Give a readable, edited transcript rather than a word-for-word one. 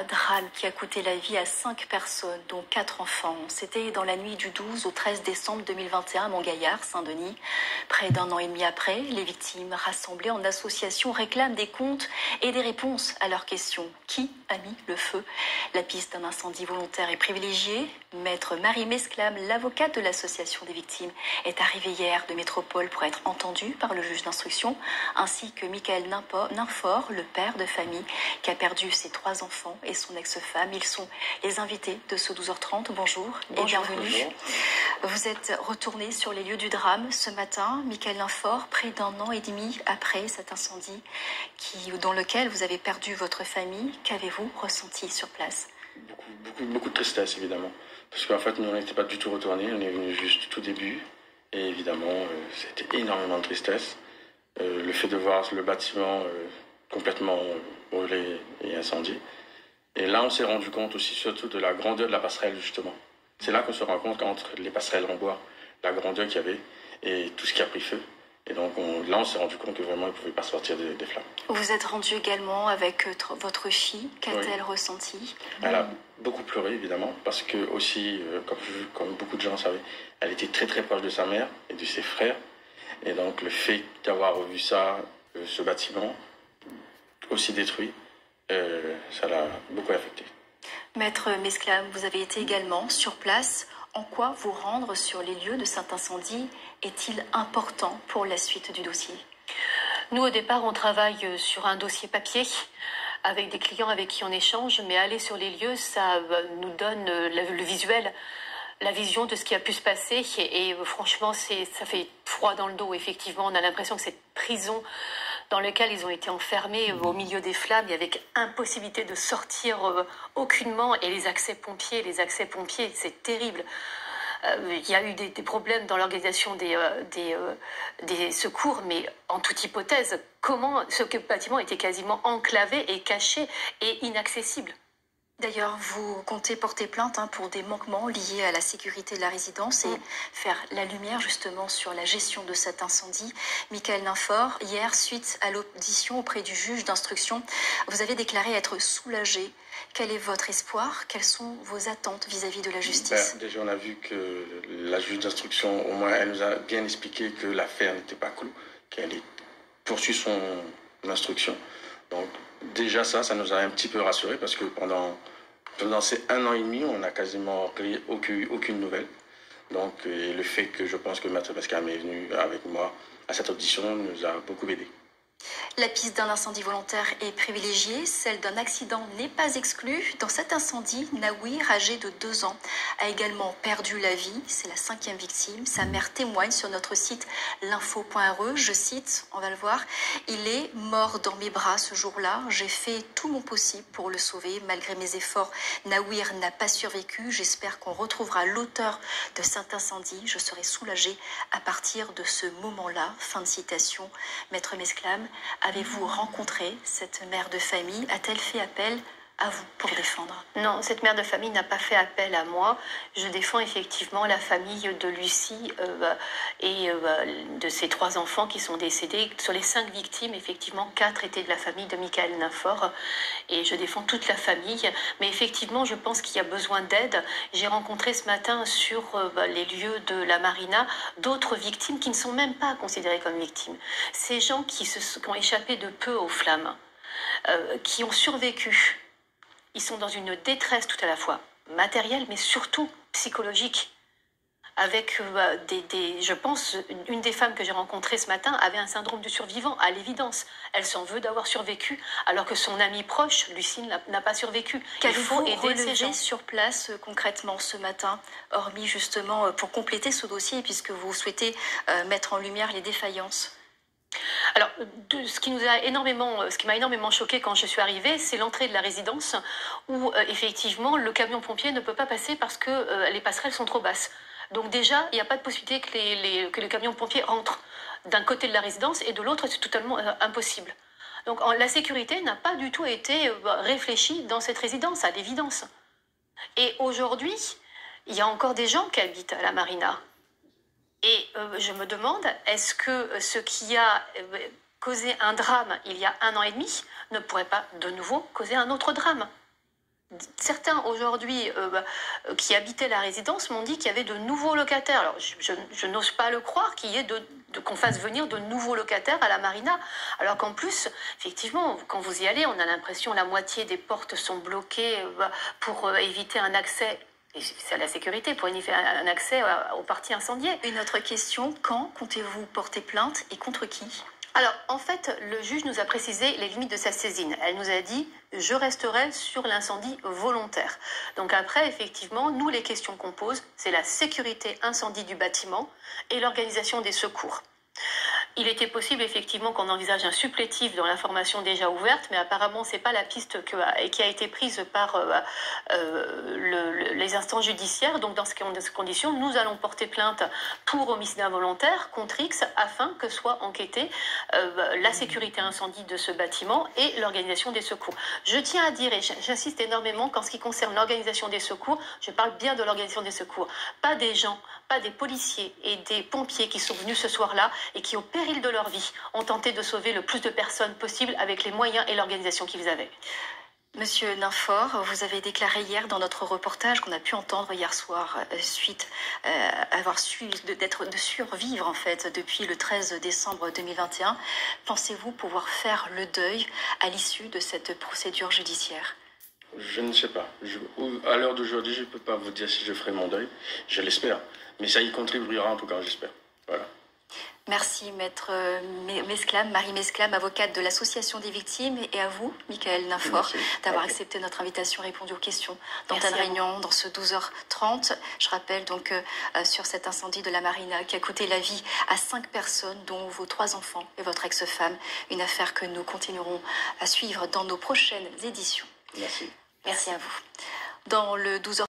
Drame qui a coûté la vie à 5 personnes, dont 4 enfants. C'était dans la nuit du 12 au 13 décembre 2021 à Montgaillard, Saint-Denis. Près d'un an et demi après, les victimes rassemblées en association réclament des comptes et des réponses à leurs questions. Qui a mis le feu? La piste d'un incendie volontaire est privilégiée. Maître Marie Mesclame, l'avocate de l'association des victimes, est arrivée hier de métropole pour être entendue par le juge d'instruction, ainsi que Michael Ninfort, le père de famille qui a perdu ses 3 enfants et son ex-femme. Ils sont les invités de ce 12h30. Bonjour et bienvenue. Bonjour. Vous êtes retourné sur les lieux du drame ce matin, Michael Ninfort, près d'un an et demi après cet incendie dans lequel vous avez perdu votre famille. Qu'avez-vous ressenti sur place? Beaucoup de tristesse, évidemment. Parce qu'en fait, nous, on n'était pas du tout retournés. On est venus juste tout début. Et évidemment, c'était énormément de tristesse. Le fait de voir le bâtiment complètement brûlé et incendié. Et là, on s'est rendu compte aussi surtout de la grandeur de la passerelle, justement. C'est là qu'on se rend compte qu'entre les passerelles en bois, la grandeur qu'il y avait et tout ce qui a pris feu. Et donc là, on s'est rendu compte que vraiment, il ne pouvait pas sortir des flammes. Vous êtes rendu également avec votre fille. Qu'a-t-elle ressenti? Elle a beaucoup pleuré, évidemment, parce que aussi, comme beaucoup de gens savaient, elle était très très proche de sa mère et de ses frères. Et donc le fait d'avoir vu ça, ce bâtiment, aussi détruit, ça l'a beaucoup affecté. Maître Mesclame, vous avez été également sur place. En quoi vous rendre sur les lieux de cet incendie est-il important pour la suite du dossier? Nous, au départ, on travaille sur un dossier papier avec des clients avec qui on échange, mais aller sur les lieux, ça nous donne le visuel, la vision de ce qui a pu se passer. Et franchement, ça fait froid dans le dos, effectivement. On a l'impression que cette prison dans laquelle ils ont été enfermés au milieu des flammes, avec impossibilité de sortir aucunement, et les accès pompiers, c'est terrible. Il y a eu des problèmes dans l'organisation des secours, mais en toute hypothèse, comment ce bâtiment était quasiment enclavé et caché et inaccessible? D'ailleurs, vous comptez porter plainte pour des manquements liés à la sécurité de la résidence et faire la lumière justement sur la gestion de cet incendie. Michael Ninfort, hier, suite à l'audition auprès du juge d'instruction, vous avez déclaré être soulagé. Quel est votre espoir? Quelles sont vos attentes vis-à-vis de la justice? Déjà, on a vu que la juge d'instruction, au moins, elle nous a bien expliqué que l'affaire n'était pas close, qu'elle poursuit son instruction. Donc, déjà, ça nous a un petit peu rassurés parce que pendant ces 1 an et demi, on n'a quasiment aucune nouvelle. Donc, et le fait que je pense que Maître Mesclame est venu avec moi à cette audition nous a beaucoup aidé. La piste d'un incendie volontaire est privilégiée, celle d'un accident n'est pas exclue. Dans cet incendie, Nawir, âgé de 2 ans, a également perdu la vie. C'est la 5e victime. Sa mère témoigne sur notre site l'info.re. Je cite, on va le voir, « Il est mort dans mes bras ce jour-là. J'ai fait tout mon possible pour le sauver. Malgré mes efforts, Nawir n'a pas survécu. J'espère qu'on retrouvera l'auteur de cet incendie. Je serai soulagée à partir de ce moment-là. » Fin de citation. Maître Mesclame, avez-vous rencontré cette mère de famille? A-t-elle fait appel à vous pour défendre? Non, cette mère de famille n'a pas fait appel à moi. Je défends effectivement la famille de Lucie et de ses 3 enfants qui sont décédés. Sur les 5 victimes, effectivement, 4 étaient de la famille de Michael Ninfort. Et je défends toute la famille. Mais effectivement, je pense qu'il y a besoin d'aide. J'ai rencontré ce matin sur les lieux de la marina d'autres victimes qui ne sont même pas considérées comme victimes. Ces gens qui ont échappé de peu aux flammes, qui ont survécu. Ils sont dans une détresse tout à la fois matérielle, mais surtout psychologique. Avec je pense, une des femmes que j'ai rencontrées ce matin avait un syndrome du survivant, à l'évidence. Elle s'en veut d'avoir survécu, alors que son amie proche, Lucine, n'a pas survécu. Qu'avez-vous relevé sur place concrètement ce matin, hormis justement pour compléter ce dossier, puisque vous souhaitez mettre en lumière les défaillances? Alors, ce qui m'a énormément choqué quand je suis arrivée, c'est l'entrée de la résidence où, effectivement, le camion pompier ne peut pas passer parce que les passerelles sont trop basses. Donc déjà, il n'y a pas de possibilité que les camions pompiers rentrent d'un côté de la résidence et de l'autre, c'est totalement impossible. Donc la sécurité n'a pas du tout été réfléchie dans cette résidence, à l'évidence. Et aujourd'hui, il y a encore des gens qui habitent à la marina. Et je me demande, est-ce que ce qui a causé un drame il y a 1 an et demi ne pourrait pas de nouveau causer un autre drame? certains aujourd'hui qui habitaient la résidence m'ont dit qu'il y avait de nouveaux locataires. Alors je n'ose pas le croire qu'il y ait qu'on fasse venir de nouveaux locataires à la marina. Alors qu'en plus, effectivement, quand vous y allez, on a l'impression que la moitié des portes sont bloquées pour éviter un accès. Et c'est à la sécurité, pour éviter un accès aux parties incendiées. Une autre question, quand comptez-vous porter plainte et contre qui ? Alors, en fait, le juge nous a précisé les limites de sa saisine. Elle nous a dit « je resterai sur l'incendie volontaire ». Donc après, effectivement, nous, les questions qu'on pose, c'est la sécurité incendie du bâtiment et l'organisation des secours. Il était possible effectivement qu'on envisage un supplétif dans l'information déjà ouverte, mais apparemment c'est pas la piste qui a été prise par les instances judiciaires. Donc dans ces conditions, nous allons porter plainte pour homicide involontaire contre X afin que soit enquêtée la sécurité incendie de ce bâtiment et l'organisation des secours. Je tiens à dire, et j'insiste énormément, qu'en ce qui concerne l'organisation des secours, je parle bien de l'organisation des secours, pas des gens, pas des policiers et des pompiers qui sont venus ce soir-là et qui, au péril de leur vie, ont tenté de sauver le plus de personnes possible avec les moyens et l'organisation qu'ils avaient. Monsieur Ninfort, vous avez déclaré hier dans notre reportage qu'on a pu entendre hier soir, suite avoir su de survivre en fait depuis le 13 décembre 2021. Pensez-vous pouvoir faire le deuil à l'issue de cette procédure judiciaire ? Je ne sais pas. À l'heure d'aujourd'hui, je ne peux pas vous dire si je ferai mon deuil. Je l'espère. Mais ça y contribuera en tout cas, j'espère. Voilà. Merci, maître Mesclame, Marie Mesclame, avocate de l'Association des victimes, et à vous, Michael Ninfort, d'avoir accepté notre invitation et répondu aux questions dans ta réunion dans ce 12h30. Je rappelle donc sur cet incendie de la marina qui a coûté la vie à 5 personnes, dont vos 3 enfants et votre ex-femme. Une affaire que nous continuerons à suivre dans nos prochaines éditions. Merci. Merci à vous. Dans le 12h